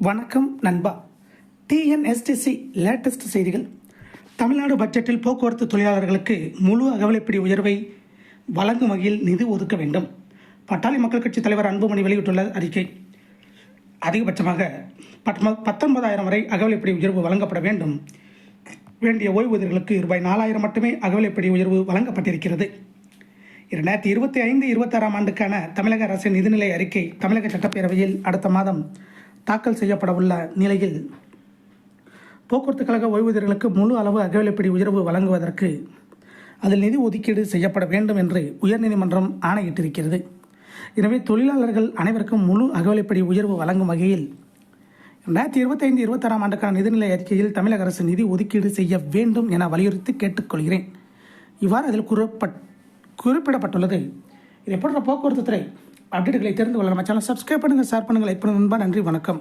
வணக்கம் நண்பா. TNSTC latest செய்திகள். தமிழ்நாடு பட்ஜெட்டில் போக்குவரத்து தொழிலாளர்களுக்கு முழு அகவிலைப்படி உயர்வை வழங்கும் வகையில் நிதி ஒதுக்க வேண்டும். பட்டாளி மக்கள் கட்சி தலைவர் அன்புமணி வெளியிட்டுள்ள அறிக்கை. அதிகபட்சமாக 19,000 வரை அகவிலைப்படி உயர்வு வழங்கப்பட வேண்டும். வேண்டிய ஓய்வூதியர்களுக்கு ரூபாய் 4,000 மட்டுமே அகவிலைப்படி உயர்வு வழங்கப்பட்டிருக்கிறது. 2025-26 ஆண்டுக்கான தமிழக அரசின் நிதிநிலை அறிக்கை தமிழக சட்டப்பேரவையில் அடுத்த மாதம் தாக்கல் செய்யப்பட உள்ள நிலையில் போக்குவரத்து கழக ஓய்வூதியர்களுக்கு முழு அளவு அகவிலைப்படி உயர்வு வழங்குவதற்கு அதில் நிதி ஒதுக்கீடு செய்யப்பட வேண்டும் என்று உயர்நீதிமன்றம் ஆணையிட்டிருக்கிறது. எனவே தொழிலாளர்கள் அனைவருக்கும் முழு அகவிலைப்படி உயர்வு வழங்கும் வகையில் 2025-26 ஆண்டுக்கான நிதிநிலை அறிக்கையில் தமிழக அரசு நிதி ஒதுக்கீடு செய்ய வேண்டும் என வலியுறுத்தி கேட்டுக்கொள்கிறேன். இவ்வாறு அதில் குறிப்பிடப்பட்டுள்ளது. இதை போன்ற போக்குவரத்து துறை அப்டேட்டுகளை தெரிந்து கொள்ள நம்ம சேனல் சப்ஸ்கிரைப் பண்ணுங்கள், ஷேர் பண்ணுங்கள், லைக் பண்ணுங்கள். நன்றி, வணக்கம்.